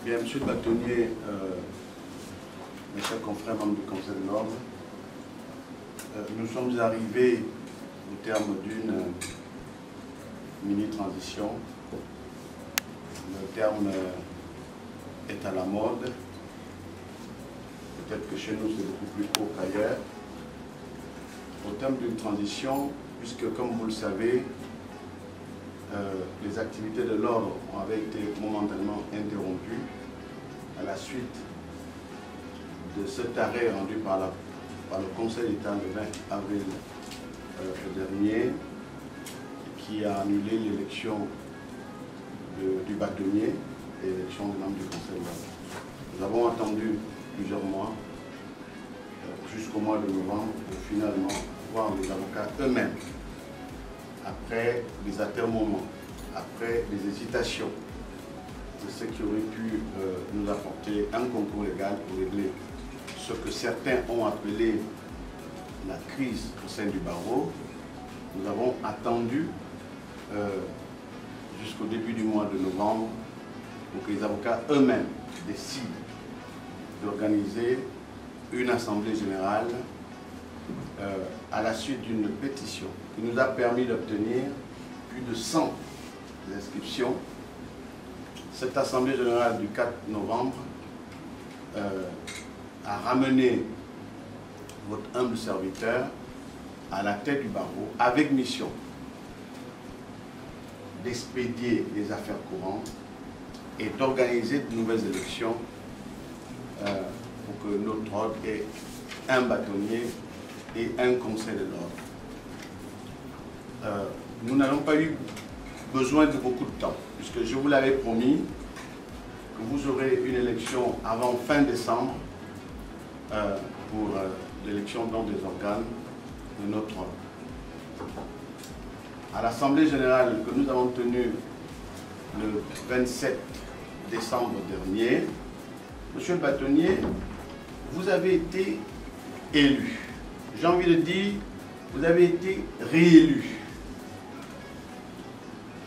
Bien, Monsieur le bâtonnier, mes chers confrères membres du Conseil de l'Ordre, nous sommes arrivés au terme d'une mini-transition. Le terme est à la mode. Peut-être que chez nous c'est beaucoup plus court qu'ailleurs. Au terme d'une transition, puisque comme vous le savez, les activités de l'ordre avaient été momentanément interrompues à la suite de cet arrêt rendu par le Conseil d'État le 20 avril dernier, qui a annulé l'élection du bâtonnier et l'élection des membres du Conseil de l'Ordre. Nous avons attendu plusieurs mois, jusqu'au mois de novembre, pour finalement voir les avocats eux-mêmes, après des atermoiements, après des hésitations, de ce qui aurait pu nous apporter un concours légal pour régler ce que certains ont appelé la crise au sein du barreau. Nous avons attendu jusqu'au début du mois de novembre pour que les avocats eux-mêmes décident d'organiser une assemblée générale à la suite d'une pétition qui nous a permis d'obtenir plus de 100 inscriptions. Cette assemblée générale du 4 novembre a ramené votre humble serviteur à la tête du barreau avec mission d'expédier les affaires courantes et d'organiser de nouvelles élections pour que notre ordre ait un bâtonnier et un conseil de l'ordre. Nous n'avons pas eu besoin de beaucoup de temps, puisque je vous l'avais promis que vous aurez une élection avant fin décembre pour l'élection des organes de notre ordre. À l'Assemblée générale que nous avons tenue le 27 décembre dernier, Monsieur le bâtonnier, vous avez été élu. J'ai envie de dire, vous avez été réélu.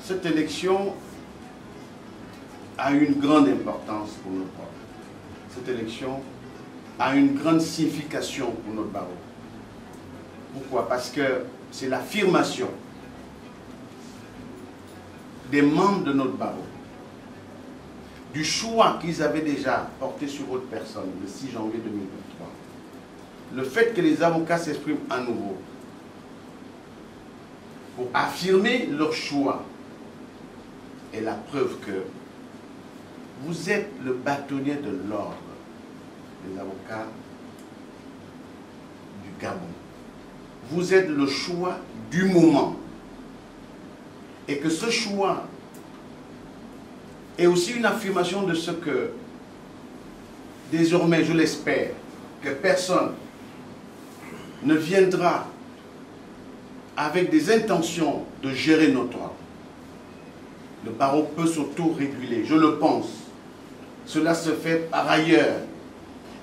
Cette élection a une grande importance pour notre ordre. Cette élection a une grande signification pour notre barreau. Pourquoi? Parce que c'est l'affirmation des membres de notre barreau du choix qu'ils avaient déjà porté sur votre personne le 6 janvier 2023. Le fait que les avocats s'expriment à nouveau pour affirmer leur choix est la preuve que vous êtes le bâtonnier de l'ordre des avocats du Gabon. Vous êtes le choix du moment. Et que ce choix est aussi une affirmation de ce que, désormais, je l'espère, que personne ne viendra avec des intentions de gérer notre ordre. Le barreau peut s'auto-réguler, je le pense. Cela se fait par ailleurs.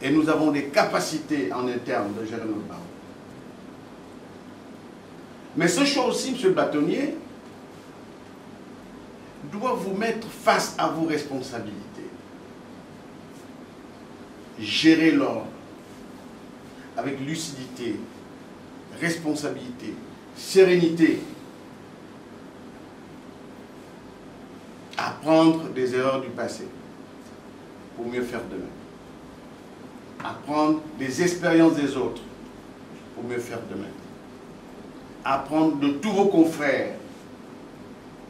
Et nous avons des capacités en interne de gérer notre barreau. Mais ce choix aussi, monsieur le bâtonnier, doit vous mettre face à vos responsabilités. Gérer l'ordre avec lucidité, responsabilité, sérénité. Apprendre des erreurs du passé pour mieux faire demain. Apprendre des expériences des autres pour mieux faire demain. Apprendre de tous vos confrères,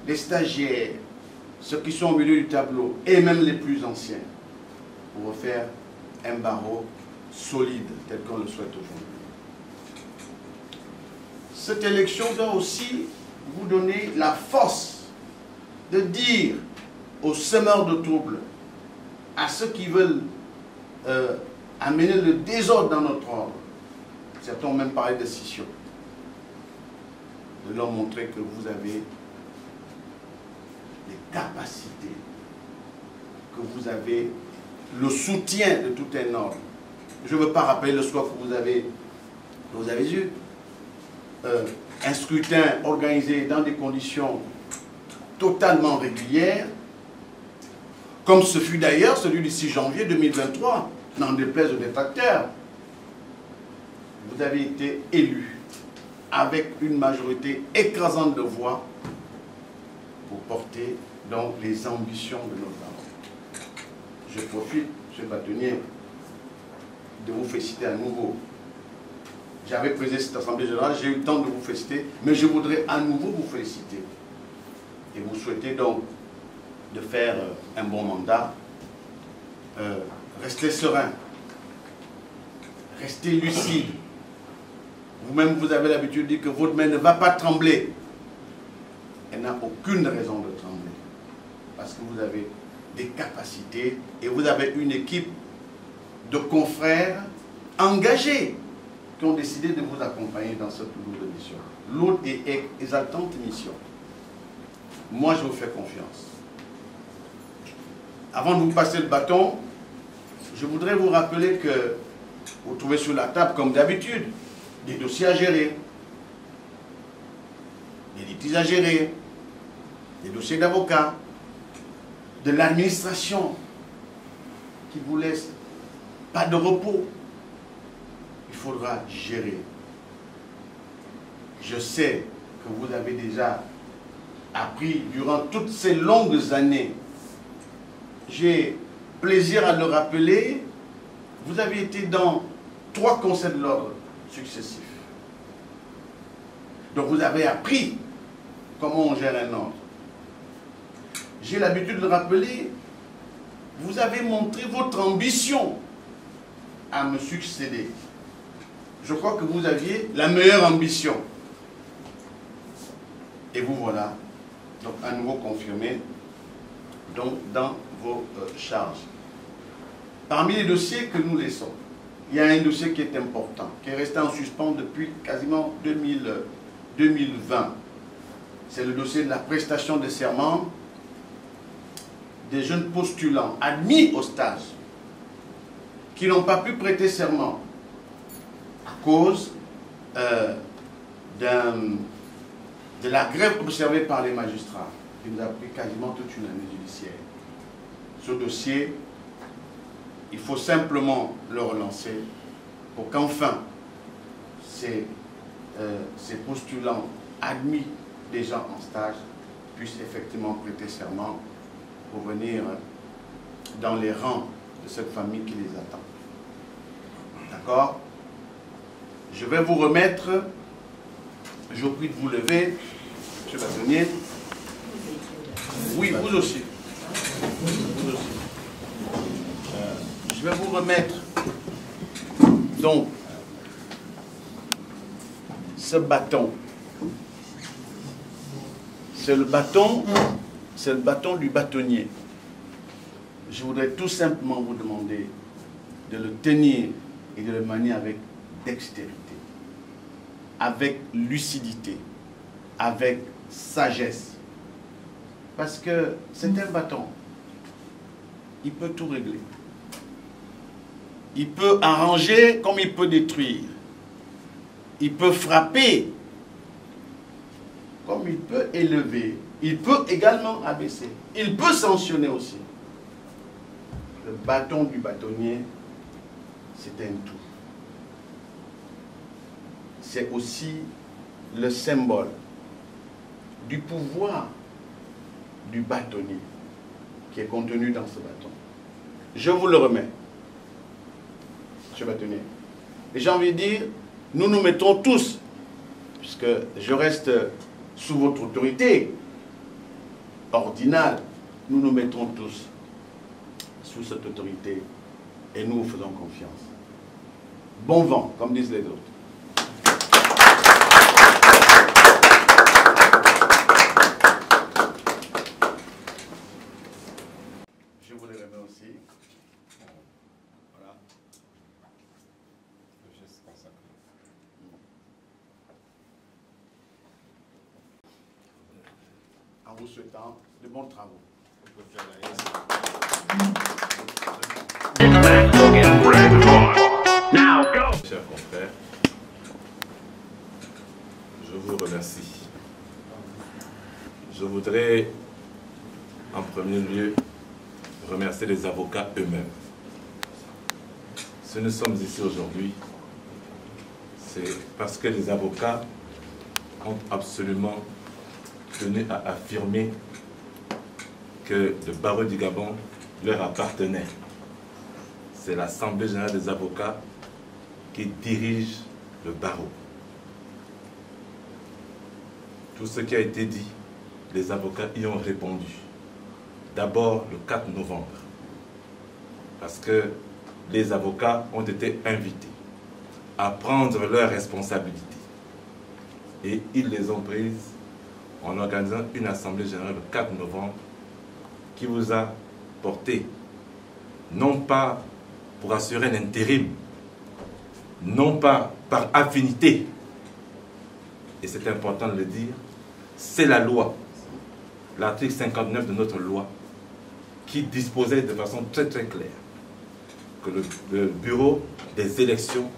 les stagiaires, ceux qui sont au milieu du tableau et même les plus anciens, pour refaire un barreau solide tel qu'on le souhaite aujourd'hui. Cette élection doit aussi vous donner la force de dire aux semeurs de troubles, à ceux qui veulent amener le désordre dans notre ordre, certains ont même parlé de scission, de leur montrer que vous avez les capacités, que vous avez le soutien de tout un ordre. Je ne veux pas rappeler le soir que vous avez eu. Un scrutin organisé dans des conditions totalement régulières, comme ce fut d'ailleurs celui du 6 janvier 2023, n'en déplaise aux détracteurs. Vous avez été élu avec une majorité écrasante de voix pour porter donc les ambitions de nos parents. Je profite, M. Bâtonnier, de vous féliciter à nouveau. J'avais présidé cette Assemblée générale, j'ai eu le temps de vous féliciter, mais je voudrais à nouveau vous féliciter. Et vous souhaitez donc de faire un bon mandat. Restez serein, restez lucide. Vous-même, vous avez l'habitude de dire que votre main ne va pas trembler. Elle n'a aucune raison de trembler. Parce que vous avez des capacités et vous avez une équipe de confrères engagés qui ont décidé de vous accompagner dans cette lourde mission. Lourde et exaltante mission. Moi, je vous fais confiance. Avant de vous passer le bâton, je voudrais vous rappeler que vous trouvez sur la table, comme d'habitude, des dossiers à gérer, des litiges à gérer, des dossiers d'avocats, de l'administration qui vous laisse pas de repos. Il faudra gérer. Je sais que vous avez déjà appris durant toutes ces longues années. J'ai plaisir à le rappeler, vous avez été dans 3 conseils de l'ordre successifs. Donc vous avez appris comment on gère un ordre. J'ai l'habitude de le rappeler, vous avez montré votre ambition à me succéder. Je crois que vous aviez la meilleure ambition. Et vous voilà, donc à nouveau confirmé donc, dans vos charges. Parmi les dossiers que nous laissons, il y a un dossier qui est important, qui est resté en suspens depuis quasiment 2020. C'est le dossier de la prestation de serment des jeunes postulants admis au stage qui n'ont pas pu prêter serment à cause de la grève observée par les magistrats, qui nous a pris quasiment toute une année judiciaire. Ce dossier, il faut simplement le relancer pour qu'enfin ces postulants admis déjà en stage puissent effectivement prêter serment pour venir dans les rangs de cette famille qui les attend. D'accord? Je vais vous remettre, je vous prie de vous lever, M. Bâtonnier. Oui, vous aussi. Vous aussi. Je vais vous remettre donc ce bâton. C'est le bâton du bâtonnier. Je voudrais tout simplement vous demander de le tenir et de le manier avec dextérité, avec lucidité, avec sagesse. Parce que c'est un bâton. Il peut tout régler. Il peut arranger comme il peut détruire. Il peut frapper comme il peut élever. Il peut également abaisser. Il peut sanctionner aussi. Le bâton du bâtonnier, c'est un tout. C'est aussi le symbole du pouvoir du bâtonnier qui est contenu dans ce bâton. Je vous le remets, M. Bâtonnier. Et j'ai envie de dire, nous nous mettons tous, puisque je reste sous votre autorité ordinale, nous nous mettons tous sous cette autorité et nous vous faisons confiance. Bon vent, comme disent les autres. Je vous les remets aussi. Voilà. Le geste consacré. En vous souhaitant de bons travaux. Chers confrères, je vous remercie. Je voudrais en premier lieu remercier les avocats eux-mêmes. Si nous sommes ici aujourd'hui, c'est parce que les avocats ont absolument tenu à affirmer que le barreau du Gabon leur appartenait. C'est l'Assemblée générale des avocats qui dirige le barreau. Tout ce qui a été dit, les avocats y ont répondu. D'abord le 4 novembre, parce que les avocats ont été invités à prendre leurs responsabilités. Et ils les ont prises en organisant une assemblée générale le 4 novembre qui vous a porté, non pas pour assurer un intérim, non pas par affinité, et c'est important de le dire, c'est la loi, l'article 59 de notre loi, qui disposait de façon très très claire que le bureau des élections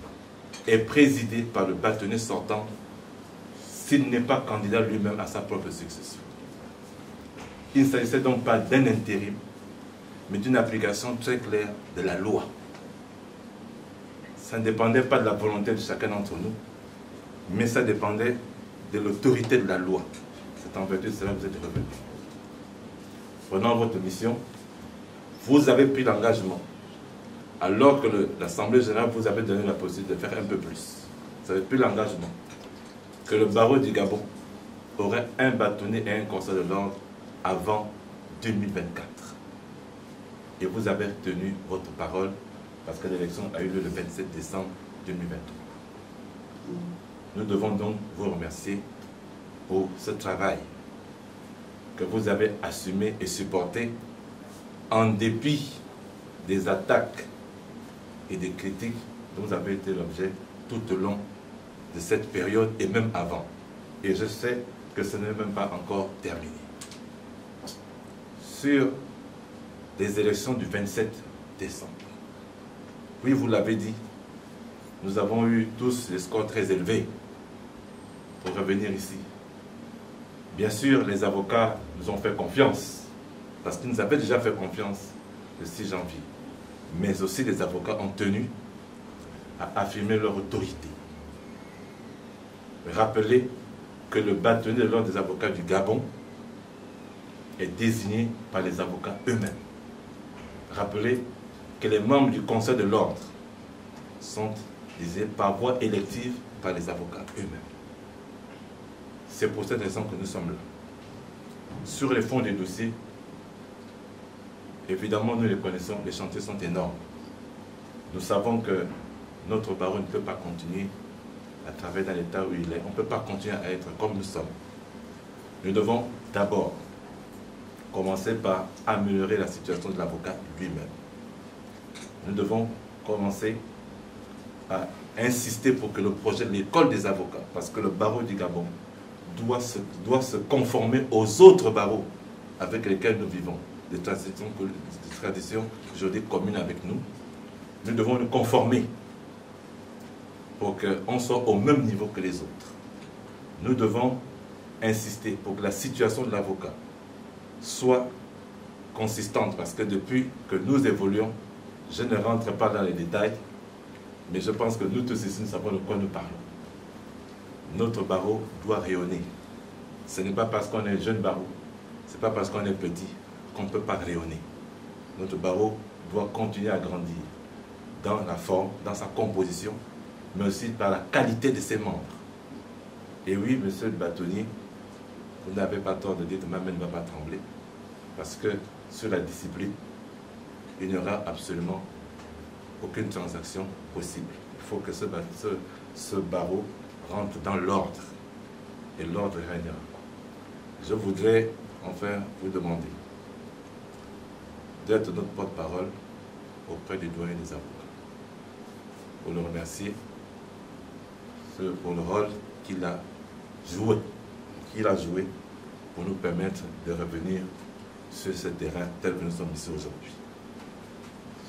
est présidé par le bâtonnier sortant s'il n'est pas candidat lui-même à sa propre succession. Il ne s'agissait donc pas d'un intérim, mais d'une application très claire de la loi. Ça ne dépendait pas de la volonté de chacun d'entre nous, mais ça dépendait de l'autorité de la loi. C'est en vertu de cela que vous êtes revenus. Prenant votre mission, vous avez pris l'engagement, alors que l'Assemblée générale vous avait donné la possibilité de faire un peu plus. Vous avez pris l'engagement que le barreau du Gabon aurait un bâtonnier et un conseil de l'ordre avant 2024. Et vous avez tenu votre parole parce que l'élection a eu lieu le 27 décembre 2023. Nous devons donc vous remercier pour ce travail que vous avez assumé et supporté en dépit des attaques et des critiques dont vous avez été l'objet tout au long de cette période et même avant. Et je sais que ce n'est même pas encore terminé. Sur les élections du 27 décembre, oui, vous l'avez dit, nous avons eu tous des scores très élevés pour revenir ici. Bien sûr, les avocats nous ont fait confiance, parce qu'ils nous avaient déjà fait confiance le 6 janvier. Mais aussi les avocats ont tenu à affirmer leur autorité. Rappelez que le bâtonnier de l'ordre des avocats du Gabon est désigné par les avocats eux-mêmes. Rappelez que les membres du Conseil de l'ordre sont désignés par voie élective par les avocats eux-mêmes. C'est pour cette raison que nous sommes là. Sur les fonds des dossiers, évidemment, nous les connaissons, les chantiers sont énormes. Nous savons que notre barreau ne peut pas continuer à travailler dans l'état où il est. On ne peut pas continuer à être comme nous sommes. Nous devons d'abord commencer par améliorer la situation de l'avocat lui-même. Nous devons commencer à insister pour que le projet de l'école des avocats, parce que le barreau du Gabon doit se conformer aux autres barreaux avec lesquels nous vivons, des traditions juridiques communes avec nous. Nous devons nous conformer pour qu'on soit au même niveau que les autres. Nous devons insister pour que la situation de l'avocat soit consistante, parce que depuis que nous évoluons, je ne rentre pas dans les détails, mais je pense que nous tous ici, nous savons de quoi nous parlons. Notre barreau doit rayonner. Ce n'est pas parce qu'on est jeune barreau, ce n'est pas parce qu'on est petit qu'on ne peut pas rayonner. Notre barreau doit continuer à grandir dans la forme, dans sa composition, mais aussi par la qualité de ses membres. Et oui, monsieur le bâtonnier, vous n'avez pas tort de dire que ma main ne va pas trembler, parce que sur la discipline, il n'y aura absolument aucune transaction possible. Il faut que ce barreau rentre dans l'ordre, et l'ordre régnera. Je voudrais enfin vous demander d'être notre porte-parole auprès du doyen des avocats, pour le remercier pour le rôle qu'il a joué pour nous permettre de revenir sur ce terrain tel que nous sommes ici aujourd'hui.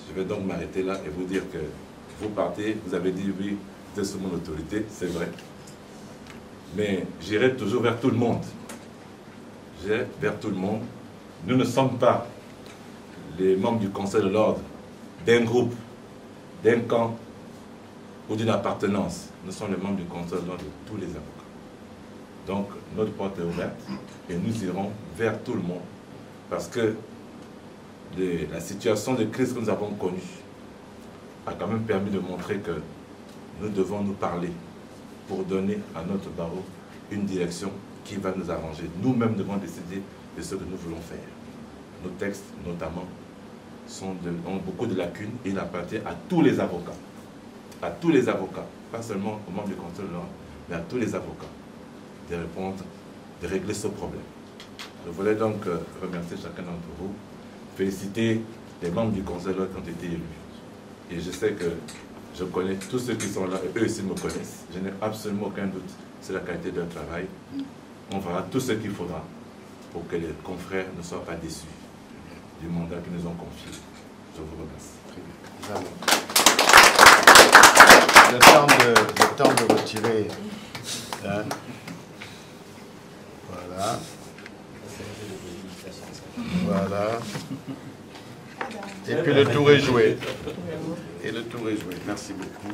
Je vais donc m'arrêter là et vous dire que vous partez, vous avez dit oui, vous êtes sous mon autorité, c'est vrai. Mais j'irai toujours vers tout le monde. J'irai vers tout le monde. Nous ne sommes pas les membres du Conseil de l'ordre d'un groupe, d'un camp ou d'une appartenance. Nous sommes les membres du Conseil de l'ordre de tous les avocats. Donc, notre porte est ouverte et nous irons vers tout le monde parce que la situation de crise que nous avons connue a quand même permis de montrer que nous devons nous parler pour donner à notre barreau une direction qui va nous arranger. Nous-mêmes devons décider de ce que nous voulons faire. Nos textes, notamment, ont beaucoup de lacunes et il appartient à tous les avocats. À tous les avocats, pas seulement aux membres du Conseil de l'ordre, mais à tous les avocats, de répondre, de régler ce problème. Je voulais donc remercier chacun d'entre vous, féliciter les membres du Conseil de l'ordre qui ont été élus. Et je sais que je connais tous ceux qui sont là, et eux aussi me connaissent. Je n'ai absolument aucun doute sur la qualité de leur travail. On fera tout ce qu'il faudra pour que les confrères ne soient pas déçus du mandat qu'ils nous ont confié. Je vous remercie. Le temps de retirer. Hein. Voilà. Voilà. Et puis le tour est joué. Et le tour est joué. Merci beaucoup.